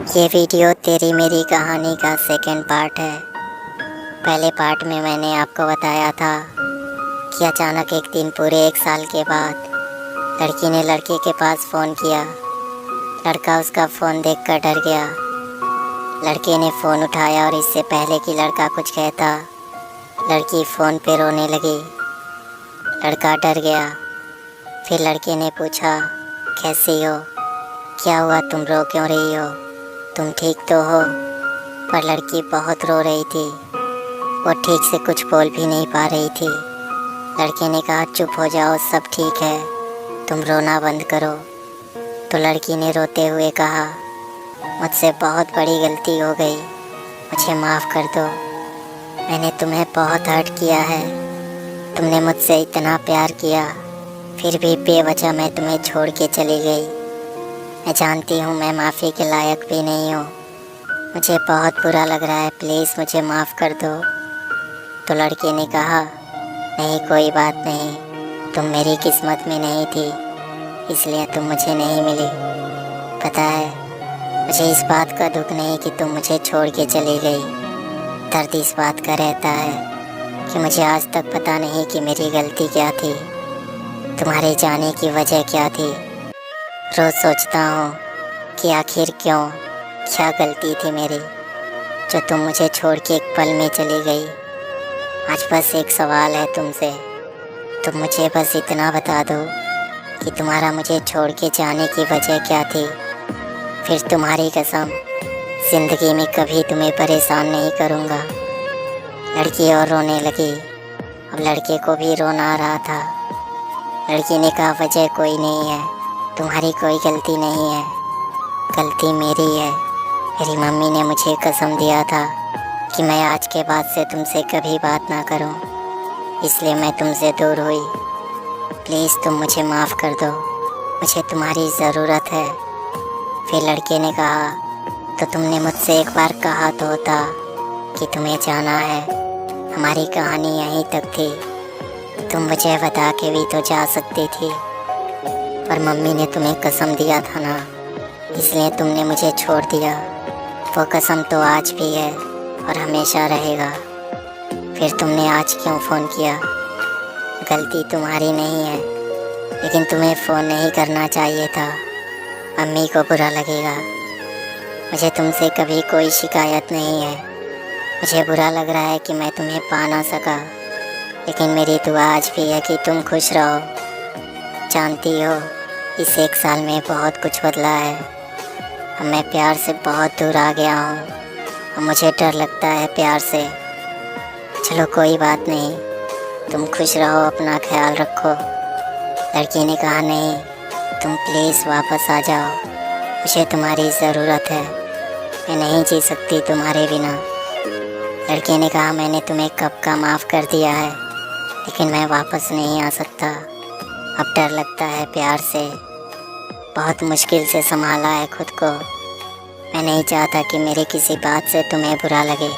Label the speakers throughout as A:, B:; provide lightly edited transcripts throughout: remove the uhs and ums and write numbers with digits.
A: ये वीडियो तेरी मेरी कहानी का सेकंड पार्ट है। पहले पार्ट में मैंने आपको बताया था कि अचानक एक दिन पूरे 1 साल के बाद लड़की ने लड़के के पास फ़ोन किया। लड़का उसका फ़ोन देखकर डर गया। लड़के ने फ़ोन उठाया और इससे पहले कि लड़का कुछ कहता, लड़की फ़ोन पे रोने लगी। लड़का डर गया। फिर लड़के ने पूछा, कैसी हो, क्या हुआ, तुम रो क्यों रही हो, तुम ठीक तो हो? पर लड़की बहुत रो रही थी। वो ठीक से कुछ बोल भी नहीं पा रही थी। लड़के ने कहा, चुप हो जाओ, सब ठीक है, तुम रोना बंद करो। तो लड़की ने रोते हुए कहा, मुझसे बहुत बड़ी गलती हो गई, मुझे माफ़ कर दो। मैंने तुम्हें बहुत हर्ट किया है। तुमने मुझसे इतना प्यार किया, फिर भी बेवजह मैं तुम्हें छोड़ के चली गई। मैं जानती हूँ मैं माफ़ी के लायक भी नहीं हूँ। मुझे बहुत बुरा लग रहा है, प्लीज़ मुझे माफ़ कर दो। तो लड़के ने कहा, नहीं कोई बात नहीं, तुम मेरी किस्मत में नहीं थी, इसलिए तुम मुझे नहीं मिली। पता है, मुझे इस बात का दुख नहीं कि तुम मुझे छोड़ के चली गई। दर्द इस बात का रहता है कि मुझे आज तक पता नहीं कि मेरी गलती क्या थी, तुम्हारे जाने की वजह क्या थी। रोज़ सोचता हूँ कि आखिर क्यों, क्या गलती थी मेरी जो तुम मुझे छोड़ के एक पल में चली गई। आज बस एक सवाल है तुमसे, तुम मुझे बस इतना बता दो कि तुम्हारा मुझे छोड़ के जाने की वजह क्या थी। फिर तुम्हारी कसम, ज़िंदगी में कभी तुम्हें परेशान नहीं करूँगा। लड़की और रोने लगी। अब लड़के को भी रोना आ रहा था। लड़की ने कहा, वजह कोई नहीं है, तुम्हारी कोई गलती नहीं है, गलती मेरी है। मेरी मम्मी ने मुझे कसम दिया था कि मैं आज के बाद से तुमसे कभी बात ना करूं, इसलिए मैं तुमसे दूर हुई। प्लीज़ तुम मुझे माफ़ कर दो, मुझे तुम्हारी ज़रूरत है। फिर लड़के ने कहा, तो तुमने मुझसे एक बार कहा तो होता कि तुम्हें जाना है, हमारी कहानी यहीं तक थी, तुम मुझे बता के भी तो जा सकती थी। पर मम्मी ने तुम्हें कसम दिया था ना, इसलिए तुमने मुझे छोड़ दिया। वो कसम तो आज भी है और हमेशा रहेगा। फिर तुमने आज क्यों फ़ोन किया? गलती तुम्हारी नहीं है, लेकिन तुम्हें फ़ोन नहीं करना चाहिए था, मम्मी को बुरा लगेगा। मुझे तुमसे कभी कोई शिकायत नहीं है। मुझे बुरा लग रहा है कि मैं तुम्हें पा ना सका, लेकिन मेरी दुआ आज भी है कि तुम खुश रहो। जानती हो, इस 1 साल में बहुत कुछ बदला है। अब मैं प्यार से बहुत दूर आ गया हूँ और मुझे डर लगता है प्यार से। चलो कोई बात नहीं, तुम खुश रहो, अपना ख्याल रखो। लड़की ने कहा, नहीं, तुम प्लीज़ वापस आ जाओ, मुझे तुम्हारी ज़रूरत है, मैं नहीं जी सकती तुम्हारे बिना। लड़के ने कहा, मैंने तुम्हें कब का माफ़ कर दिया है, लेकिन मैं वापस नहीं आ सकता। अब डर लगता है प्यार से, बहुत मुश्किल से संभाला है खुद को। मैं नहीं चाहता कि मेरे किसी बात से तुम्हें बुरा लगे,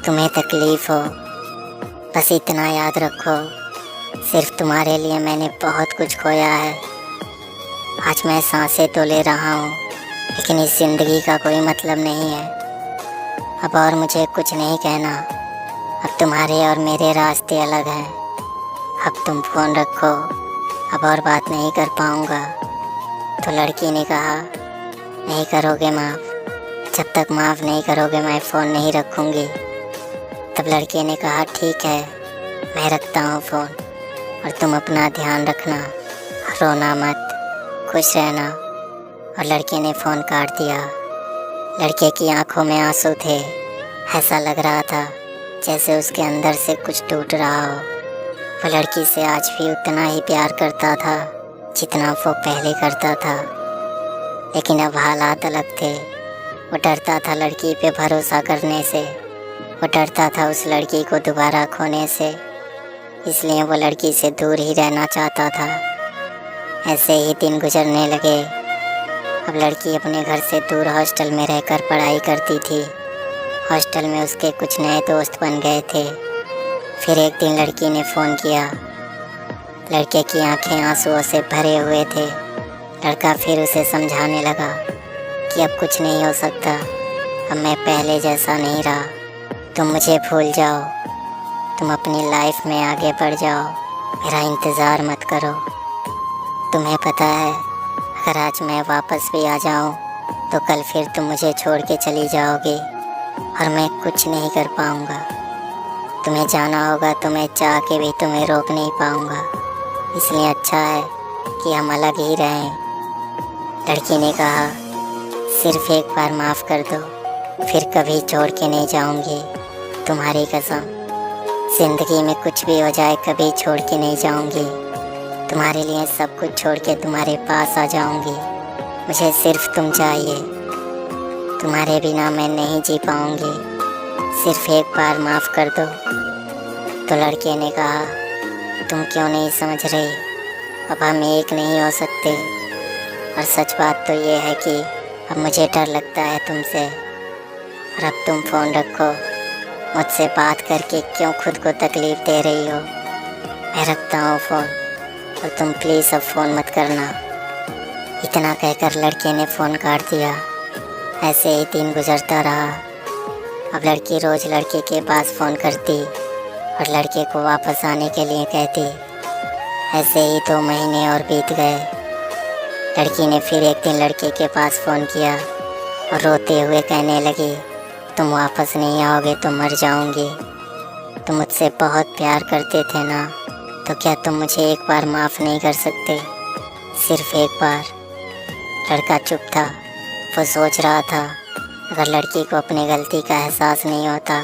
A: तुम्हें तकलीफ़ हो। बस इतना याद रखो, सिर्फ तुम्हारे लिए मैंने बहुत कुछ खोया है। आज मैं सांसें तो ले रहा हूँ, लेकिन इस ज़िंदगी का कोई मतलब नहीं है। अब और मुझे कुछ नहीं कहना, अब तुम्हारे और मेरे रास्ते अलग हैं। अब तुम फ़ोन रखो, अब और बात नहीं कर पाऊँगा। तो लड़की ने कहा, नहीं करोगे माफ़? जब तक माफ़ नहीं करोगे मैं फ़ोन नहीं रखूँगी। तब लड़के ने कहा, ठीक है, मैं रखता हूँ फ़ोन, और तुम अपना ध्यान रखना, रोना मत, खुश रहना। और लड़के ने फ़ोन काट दिया। लड़के की आंखों में आंसू थे। ऐसा लग रहा था जैसे उसके अंदर से कुछ टूट रहा हो। वो लड़की से आज भी उतना ही प्यार करता था जितना वो पहले करता था, लेकिन अब हालात अलग थे। वो डरता था लड़की पे भरोसा करने से, वो डरता था उस लड़की को दोबारा खोने से, इसलिए वो लड़की से दूर ही रहना चाहता था। ऐसे ही दिन गुजरने लगे। अब लड़की अपने घर से दूर हॉस्टल में रहकर पढ़ाई करती थी। हॉस्टल में उसके कुछ नए दोस्त बन गए थे। फिर एक दिन लड़की ने फ़ोन किया। लड़के की आंखें आंसुओं से भरे हुए थे। लड़का फिर उसे समझाने लगा, कि अब कुछ नहीं हो सकता, अब मैं पहले जैसा नहीं रहा। तुम मुझे भूल जाओ, तुम अपनी लाइफ में आगे बढ़ जाओ, मेरा इंतज़ार मत करो। तुम्हें पता है, अगर आज मैं वापस भी आ जाऊं तो कल फिर तुम मुझे छोड़ के चली जाओगी और मैं कुछ नहीं कर पाऊंगा। तुम्हें जाना होगा तो मैं चाह के भी तुम्हें रोक नहीं पाऊंगा, इसलिए अच्छा है कि हम अलग ही रहें। लड़की ने कहा, सिर्फ एक बार माफ़ कर दो, फिर कभी छोड़ के नहीं जाऊंगी, तुम्हारी कसम। ज़िंदगी में कुछ भी हो जाए कभी छोड़ के नहीं जाऊंगी, तुम्हारे लिए सब कुछ छोड़ के तुम्हारे पास आ जाऊंगी। मुझे सिर्फ तुम चाहिए, तुम्हारे बिना मैं नहीं जी पाऊंगी, सिर्फ एक बार माफ़ कर दो। तो लड़के ने कहा, तुम क्यों नहीं समझ रही, अब हम एक नहीं हो सकते। और सच बात तो ये है कि अब मुझे डर लगता है तुमसे। और अब तुम फ़ोन रखो, मुझसे बात करके क्यों खुद को तकलीफ़ दे रही हो। मैं रखता हूँ फ़ोन, और तुम प्लीज़ अब फ़ोन मत करना। इतना कहकर लड़के ने फ़ोन काट दिया। ऐसे ही दिन गुजरता रहा। अब लड़की रोज़ लड़के के पास फ़ोन करती और लड़के को वापस आने के लिए कहती। ऐसे ही 2 महीने और बीत गए। लड़की ने फिर एक दिन लड़के के पास फ़ोन किया और रोते हुए कहने लगी, तुम वापस नहीं आओगे तो मर जाऊंगी। तुम मुझसे बहुत प्यार करते थे ना, तो क्या तुम मुझे एक बार माफ़ नहीं कर सकते, सिर्फ एक बार। लड़का चुप था। वो सोच रहा था, अगर लड़की को अपनी गलती का एहसास नहीं होता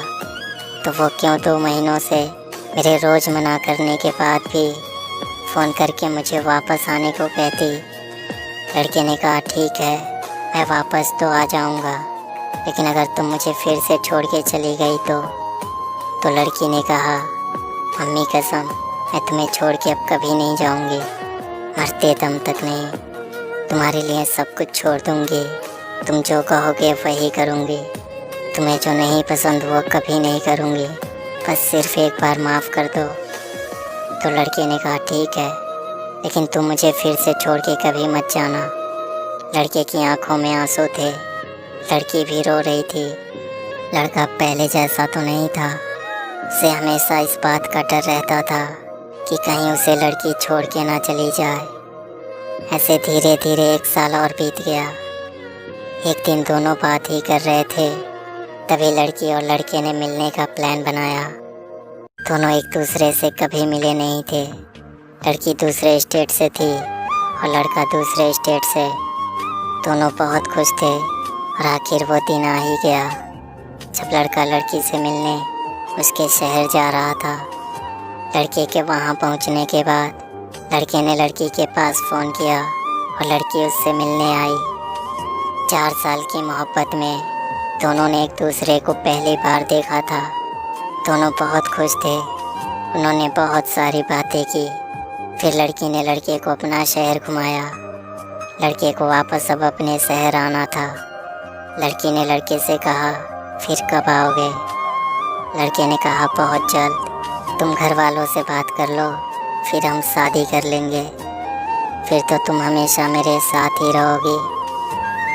A: तो वो क्यों 2 महीनों से मेरे रोज़ मना करने के बाद भी फ़ोन करके मुझे वापस आने को कहती। लड़के ने कहा, ठीक है, मैं वापस तो आ जाऊंगा, लेकिन अगर तुम मुझे फिर से छोड़ के चली गई तो लड़की ने कहा, मम्मी कसम, मैं तुम्हें छोड़ के अब कभी नहीं जाऊंगी, मरते दम तक नहीं। तुम्हारे लिए सब कुछ छोड़ दूंगी, तुम जो कहोगे वही करूंगी, तुम्हें जो नहीं पसंद वो कभी नहीं करूंगी, बस सिर्फ एक बार माफ़ कर दो। तो लड़के ने कहा, ठीक है, लेकिन तुम मुझे फिर से छोड़ के कभी मत जाना। लड़के की आंखों में आंसू थे, लड़की भी रो रही थी। लड़का पहले जैसा तो नहीं था। उसे हमेशा इस बात का डर रहता था कि कहीं उसे लड़की छोड़ के ना चली जाए। ऐसे धीरे धीरे 1 साल और बीत गया। एक दिन दोनों बात ही कर रहे थे, तभी लड़की और लड़के ने मिलने का प्लान बनाया। दोनों एक दूसरे से कभी मिले नहीं थे। लड़की दूसरे स्टेट से थी और लड़का दूसरे स्टेट से। दोनों बहुत खुश थे और आखिर वो दिन आ ही गया जब लड़का लड़की से मिलने उसके शहर जा रहा था। लड़के के वहाँ पहुँचने के बाद लड़के ने लड़की के पास फ़ोन किया और लड़की उससे मिलने आई। 4 साल की मोहब्बत में दोनों ने एक दूसरे को पहली बार देखा था। दोनों बहुत खुश थे। उन्होंने बहुत सारी बातें की। फिर लड़की ने लड़के को अपना शहर घुमाया। लड़के को वापस अब अपने शहर आना था। लड़की ने लड़के से कहा, फिर कब आओगे? लड़के ने कहा, बहुत जल्द। तुम घर वालों से बात कर लो, फिर हम शादी कर लेंगे, फिर तो तुम हमेशा मेरे साथ ही रहोगी।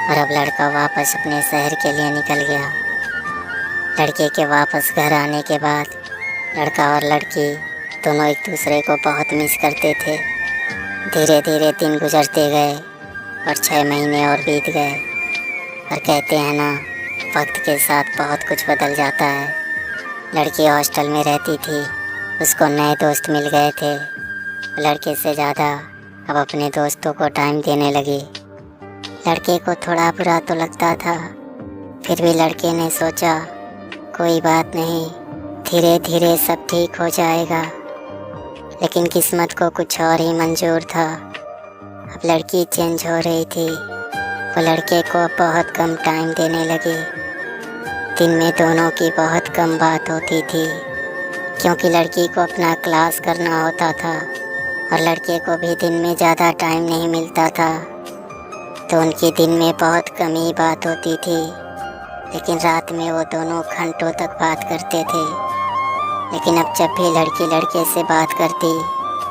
A: और अब लड़का वापस अपने शहर के लिए निकल गया। लड़के के वापस घर आने के बाद लड़का और लड़की दोनों एक दूसरे को बहुत मिस करते थे। धीरे धीरे दिन गुजरते गए और 6 महीने और बीत गए। और कहते हैं ना, वक्त के साथ बहुत कुछ बदल जाता है। लड़की हॉस्टल में रहती थी, उसको नए दोस्त मिल गए थे। लड़के से ज़्यादा अब अपने दोस्तों को टाइम देने लगी। लड़के को थोड़ा बुरा तो लगता था, फिर भी लड़के ने सोचा, कोई बात नहीं, धीरे धीरे सब ठीक हो जाएगा। लेकिन किस्मत को कुछ और ही मंजूर था। अब लड़की चेंज हो रही थी। वो लड़के को बहुत कम टाइम देने लगी। दिन में दोनों की बहुत कम बात होती थी, क्योंकि लड़की को अपना क्लास करना होता था और लड़के को भी दिन में ज़्यादा टाइम नहीं मिलता था। तो उनकी दिन में बहुत कम ही बात होती थी, लेकिन रात में वो दोनों घंटों तक बात करते थे। लेकिन अब जब भी लड़की लड़के से बात करती,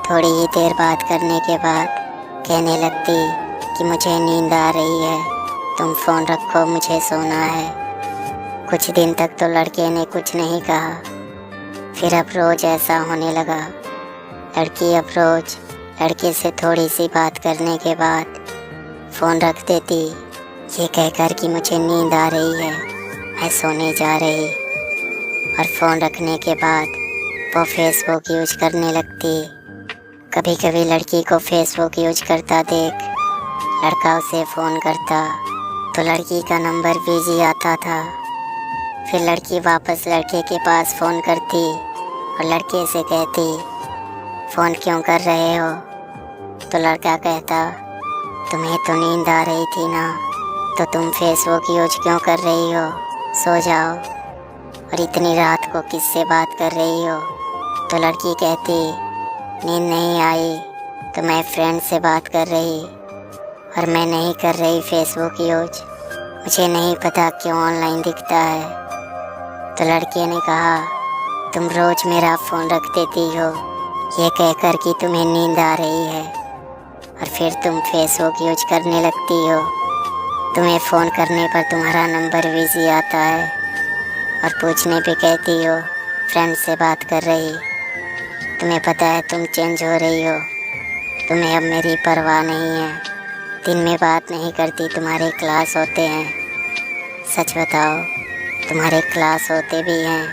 A: थोड़ी ही देर बात करने के बाद कहने लगती कि मुझे नींद आ रही है, तुम फ़ोन रखो, मुझे सोना है। कुछ दिन तक तो लड़के ने कुछ नहीं कहा, फिर अब रोज़ ऐसा होने लगा। लड़की अब रोज़ लड़के से थोड़ी सी बात करने के बाद फ़ोन रख देती, ये कहकर कि मुझे नींद आ रही है, मैं सोने जा रही। और फ़ोन रखने के बाद वो फेसबुक यूज करने लगती। कभी कभी लड़की को फेसबुक यूज करता देख लड़का उसे फ़ोन करता तो लड़की का नंबर बिजी आता था। फिर लड़की वापस लड़के के पास फ़ोन करती और लड़के से कहती, फ़ोन क्यों कर रहे हो? तो लड़का कहता, तुम्हें तो नींद आ रही थी ना, तो तुम फेसबुक यूज क्यों कर रही हो? सो जाओ। और इतनी रात को किससे बात कर रही हो? तो लड़की कहती, नींद नहीं आई तो मैं फ्रेंड से बात कर रही, और मैं नहीं कर रही फेसबुक यूज, मुझे नहीं पता क्यों ऑनलाइन दिखता है। तो लड़के ने कहा, तुम रोज़ मेरा फ़ोन रख देती हो ये कहकर कि तुम्हें नींद आ रही है, और फिर तुम फेसबुक यूज करने लगती हो। तुम्हें फ़ोन करने पर तुम्हारा नंबर बिजी आता है और पूछने पे कहती हो फ्रेंड से बात कर रही। तुम्हें पता है तुम चेंज हो रही हो, तुम्हें अब मेरी परवाह नहीं है। दिन में बात नहीं करती, तुम्हारे क्लास होते हैं। सच बताओ, तुम्हारे क्लास होते भी हैं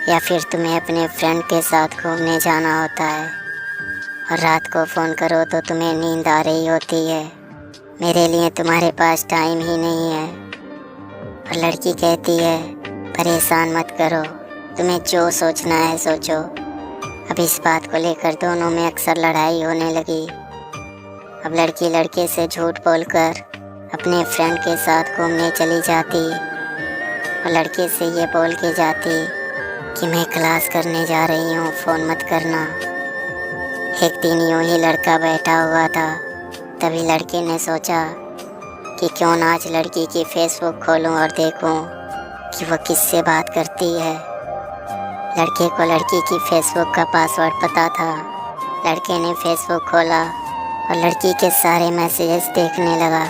A: या फिर तुम्हें अपने फ्रेंड के साथ घूमने जाना होता है, और रात को फ़ोन करो तो तुम्हें नींद आ रही होती है। मेरे लिए तुम्हारे पास टाइम ही नहीं है। और लड़की कहती है, परेशान मत करो, तुम्हें जो सोचना है सोचो। अब इस बात को लेकर दोनों में अक्सर लड़ाई होने लगी। अब लड़की लड़के से झूठ बोलकर अपने फ्रेंड के साथ घूमने चली जाती और लड़के से ये बोल के जाती कि मैं क्लास करने जा रही हूँ, फ़ोन मत करना। एक दिन यूँ ही लड़का बैठा हुआ था, तभी लड़के ने सोचा कि क्यों ना आज लड़की की फेसबुक खोलूँ और देखूँ कि वो किससे बात करती है। लड़के को लड़की की फेसबुक का पासवर्ड पता था। लड़के ने फेसबुक खोला और लड़की के सारे मैसेजेस देखने लगा।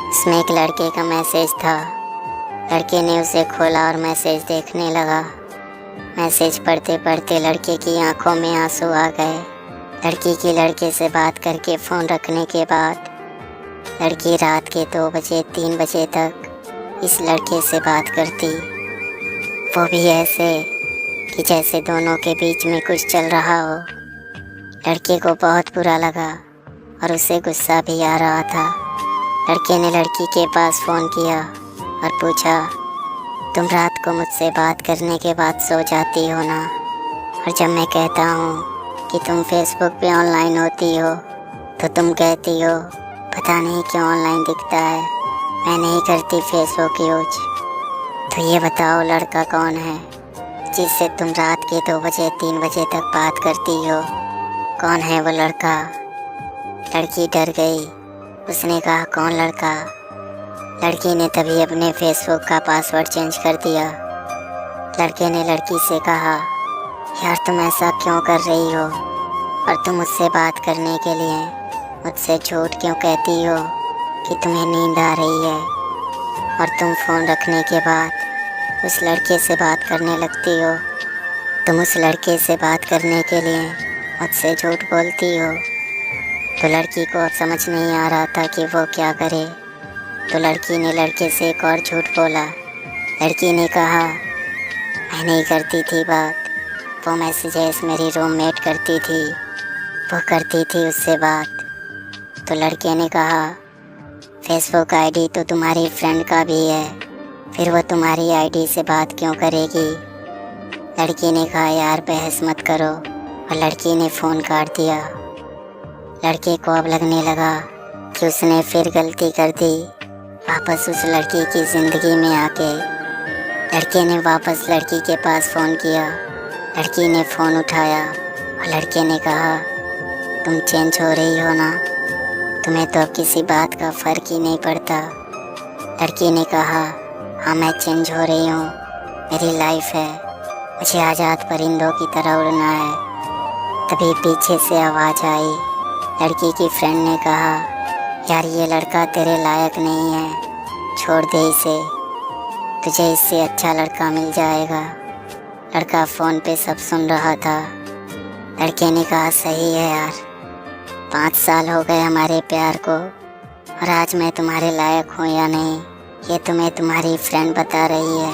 A: उसमें एक लड़के का मैसेज था। लड़के ने उसे खोला और मैसेज देखने लगा। मैसेज पढ़ते पढ़ते लड़के की आंखों में आंसू आ गए। लड़की की लड़के से बात करके फ़ोन रखने के बाद लड़की रात के 2 बजे 3 बजे तक इस लड़के से बात करती, वो भी ऐसे कि जैसे दोनों के बीच में कुछ चल रहा हो। लड़के को बहुत बुरा लगा और उसे गुस्सा भी आ रहा था। लड़के ने लड़की के पास फ़ोन किया और पूछा, तुम रात को मुझसे बात करने के बाद सो जाती हो ना? और जब मैं कहता हूँ कि तुम फेसबुक पे ऑनलाइन होती हो तो तुम कहती हो पता नहीं क्यों ऑनलाइन दिखता है, मैं नहीं करती फेसबुक यूज। तो ये बताओ लड़का कौन है जिससे तुम रात के 2 बजे 3 बजे तक बात करती हो? कौन है वो लड़का? लड़की डर गई। उसने कहा, कौन लड़का? लड़की ने तभी अपने फेसबुक का पासवर्ड चेंज कर दिया। लड़के ने लड़की से कहा, यार तुम ऐसा क्यों कर रही हो, और तुम मुझसे बात करने के लिए मुझसे झूठ क्यों कहती हो कि तुम्हें नींद आ रही है, और तुम फ़ोन रखने के बाद उस लड़के से बात करने लगती हो। तुम उस लड़के से बात करने के लिए मुझसे झूठ बोलती हो। तो लड़की को अब समझ नहीं आ रहा था कि वो क्या करे। तो लड़की ने लड़के से एक और झूठ बोला। लड़की ने कहा, मैं नहीं करती थी बात, वो मैसेजेस मेरी रूममेट करती थी, वो करती थी उससे बात। तो लड़के ने कहा, फेसबुक आईडी तो तुम्हारी फ्रेंड का भी है, फिर वो तुम्हारी आईडी से बात क्यों करेगी? लड़की ने कहा, यार बहस मत करो, और लड़की ने फ़ोन काट दिया। लड़के को अब लगने लगा कि उसने फिर गलती कर दी। वापस उस लड़की की ज़िंदगी में आके लड़के ने वापस लड़की के पास फ़ोन किया। लड़की ने फ़ोन उठाया और लड़के ने कहा, तुम चेंज हो रही हो ना, तुम्हें तो अब किसी बात का फ़र्क ही नहीं पड़ता। लड़की ने कहा, हाँ मैं चेंज हो रही हूँ, मेरी लाइफ है, मुझे आज़ाद परिंदों की तरह उड़ना है। तभी पीछे से आवाज़ आई। लड़की की फ्रेंड ने कहा, यार ये लड़का तेरे लायक नहीं है, छोड़ दे इसे, तुझे इससे अच्छा लड़का मिल जाएगा। लड़का फ़ोन पे सब सुन रहा था। लड़के ने कहा सही है यार, 5 साल हो गए हमारे प्यार को और आज मैं तुम्हारे लायक हूँ या नहीं ये तुम्हें तुम्हारी फ्रेंड बता रही है,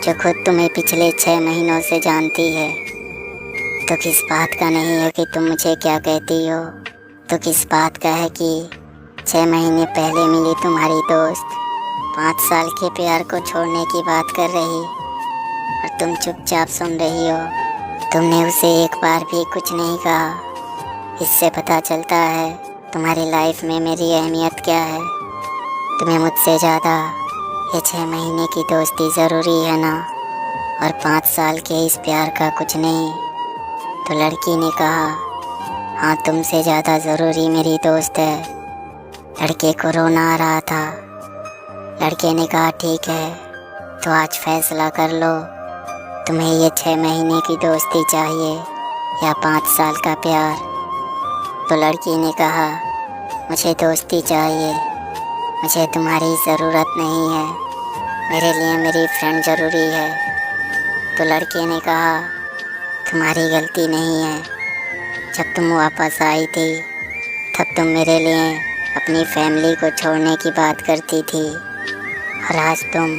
A: जो खुद तुम्हें पिछले 6 महीनों से जानती है। तो किस बात का नहीं है कि तुम मुझे क्या कहती हो, तो किस बात का है कि 6 महीने पहले मिली तुम्हारी दोस्त 5 साल के प्यार को छोड़ने की बात कर रही और तुम चुपचाप सुन रही हो। तुमने उसे एक बार भी कुछ नहीं कहा। इससे पता चलता है तुम्हारी लाइफ में मेरी अहमियत क्या है। तुम्हें मुझसे ज़्यादा ये 6 महीने की दोस्ती ज़रूरी है ना, और 5 साल के इस प्यार का कुछ नहीं। तो लड़की ने कहा हाँ, तुमसे ज़्यादा ज़रूरी मेरी दोस्त है। लड़के को रोना आ रहा था। लड़के ने कहा ठीक है, तो आज फैसला कर लो, तुम्हें ये 6 महीने की दोस्ती चाहिए या 5 साल का प्यार। तो लड़की ने कहा मुझे दोस्ती चाहिए, मुझे तुम्हारी ज़रूरत नहीं है, मेरे लिए मेरी फ्रेंड ज़रूरी है। तो लड़के ने कहा तुम्हारी गलती नहीं है, जब तुम वापस आई थी तब तुम मेरे लिए अपनी फैमिली को छोड़ने की बात करती थी, और आज तुम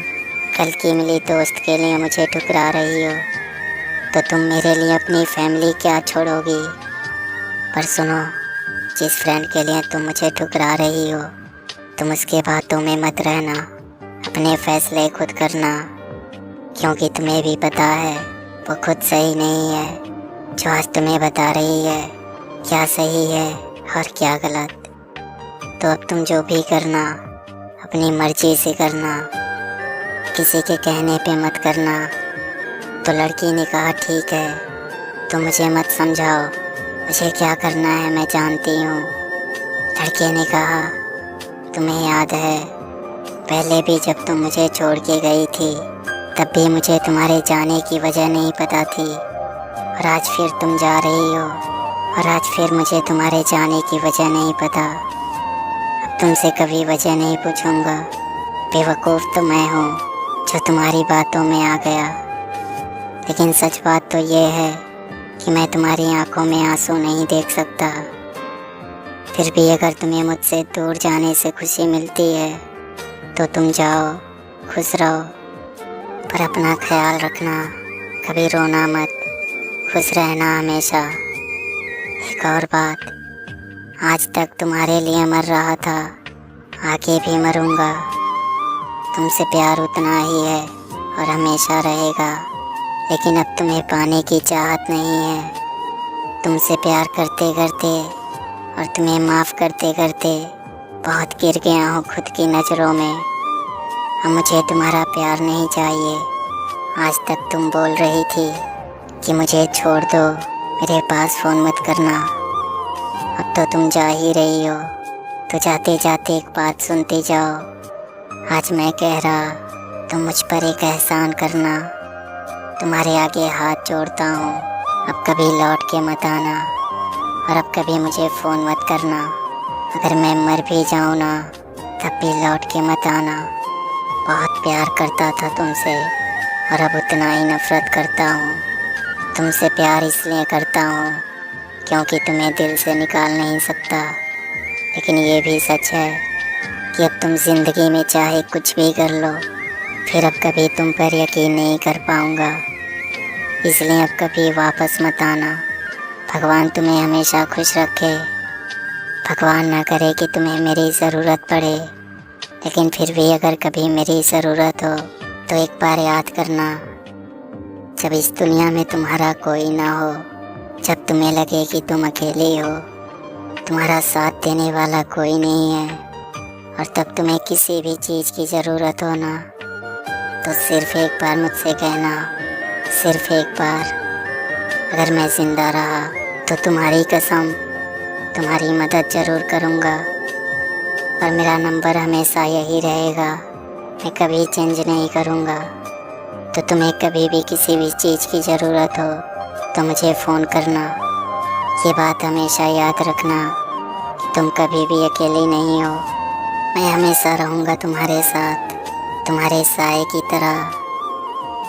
A: कल की मिली दोस्त के लिए मुझे ठुकरा रही हो। तो तुम मेरे लिए अपनी फैमिली क्या छोड़ोगी। पर सुनो, जिस फ्रेंड के लिए तुम मुझे ठुकरा रही हो, तुम उसके बातों में मत रहना, अपने फैसले खुद करना, क्योंकि तुम्हें भी पता है वो खुद सही नहीं है। जो आज तुम्हें बता रही है क्या सही है और क्या गलत। तो अब तुम जो भी करना अपनी मर्जी से करना, किसी के कहने पे मत करना। तो लड़की ने कहा ठीक है, तुम मुझे मत समझाओ, मुझे क्या करना है मैं जानती हूँ। लड़के ने कहा तुम्हें याद है पहले भी जब तुम मुझे छोड़ के गई थी तब भी मुझे तुम्हारे जाने की वजह नहीं पता थी, और आज फिर तुम जा रही हो और आज फिर मुझे तुम्हारे जाने की वजह नहीं पता। अब तुमसे कभी वजह नहीं पूछूंगा, बेवकूफ़ तो मैं हूँ जो तुम्हारी बातों में आ गया। लेकिन सच बात तो ये है कि मैं तुम्हारी आंखों में आंसू नहीं देख सकता। फिर भी अगर तुम्हें मुझसे दूर जाने से खुशी मिलती है तो तुम जाओ, खुश रहो, पर अपना ख्याल रखना, कभी रोना मत, खुश रहना हमेशा। एक और बात, आज तक तुम्हारे लिए मर रहा था, आगे भी मरूंगा। तुमसे प्यार उतना ही है और हमेशा रहेगा, लेकिन अब तुम्हें पाने की चाहत नहीं है। तुमसे प्यार करते करते और तुम्हें माफ़ करते करते बहुत गिर गया हूँ खुद की नज़रों में। अब मुझे तुम्हारा प्यार नहीं चाहिए। आज तक तुम बोल रही थी कि मुझे छोड़ दो, मेरे पास फ़ोन मत करना। अब तो तुम जा ही रही हो, तो जाते जाते एक बात सुनते जाओ। आज मैं कह रहा तुम मुझ पर एक एहसान करना, तुम्हारे आगे हाथ जोड़ता हूँ, अब कभी लौट के मत आना और अब कभी मुझे फ़ोन मत करना। अगर मैं मर भी जाऊँ ना तब भी लौट के मत आना। बहुत प्यार करता था तुमसे और अब उतना ही नफ़रत करता हूँ। तुमसे प्यार इसलिए करता हूँ क्योंकि तुम्हें दिल से निकाल नहीं सकता, लेकिन ये भी सच है कि अब तुम ज़िंदगी में चाहे कुछ भी कर लो, फिर अब कभी तुम पर यकीन नहीं कर पाऊँगा। इसलिए अब कभी वापस मत आना। भगवान तुम्हें हमेशा खुश रखे। भगवान ना करे कि तुम्हें मेरी ज़रूरत पड़े, लेकिन फिर भी अगर कभी मेरी ज़रूरत हो तो एक बार याद करना, जब इस दुनिया में तुम्हारा कोई ना हो, जब तुम्हें लगे कि तुम अकेली हो, तुम्हारा साथ देने वाला कोई नहीं है, और तब तुम्हें किसी भी चीज़ की ज़रूरत हो ना, तो सिर्फ़ एक बार मुझसे कहना, सिर्फ़ एक बार। अगर मैं ज़िंदा रहा तो तुम्हारी कसम तुम्हारी मदद ज़रूर करूँगा, और मेरा नंबर हमेशा यही रहेगा, मैं कभी चेंज नहीं करूँगा। तो तुम्हें कभी भी किसी भी चीज़ की ज़रूरत हो तो मुझे फ़ोन करना। ये बात हमेशा याद रखना कि तुम कभी भी अकेली नहीं हो। मैं हमेशा रहूँगा तुम्हारे साथ, तुम्हारे साए की तरह।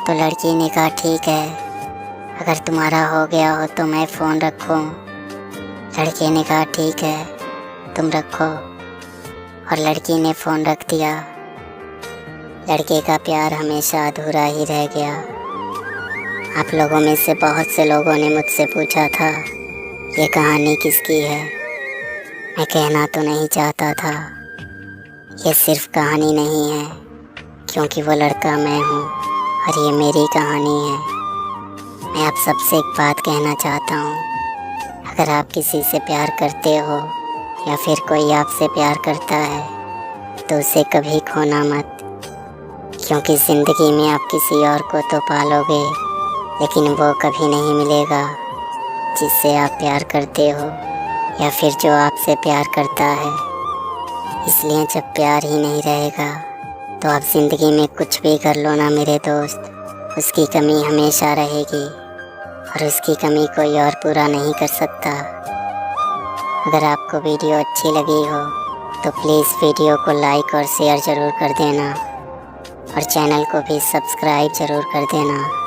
A: तो लड़की ने कहा ठीक है, अगर तुम्हारा हो गया हो तो मैं फ़ोन रखूँ। लड़के ने कहा ठीक है, तुम रखो। और लड़की ने फ़ोन रख दिया। लड़के का प्यार हमेशा अधूरा ही रह गया। आप लोगों में से बहुत से लोगों ने मुझसे पूछा था ये कहानी किसकी है। मैं कहना तो नहीं चाहता था, ये सिर्फ कहानी नहीं है, क्योंकि वो लड़का मैं हूँ और ये मेरी कहानी है। मैं आप सबसे एक बात कहना चाहता हूँ, अगर आप किसी से प्यार करते हो या फिर कोई आपसे प्यार करता है तो उसे कभी खोना मत, क्योंकि ज़िंदगी में आप किसी और को तो पालोगे, लेकिन वो कभी नहीं मिलेगा जिससे आप प्यार करते हो या फिर जो आपसे प्यार करता है। इसलिए जब प्यार ही नहीं रहेगा तो आप ज़िंदगी में कुछ भी कर लो ना मेरे दोस्त, उसकी कमी हमेशा रहेगी और उसकी कमी कोई और पूरा नहीं कर सकता। अगर आपको वीडियो अच्छी लगी हो तो प्लीज़ वीडियो को लाइक और शेयर ज़रूर कर देना और चैनल को भी सब्सक्राइब ज़रूर कर देना।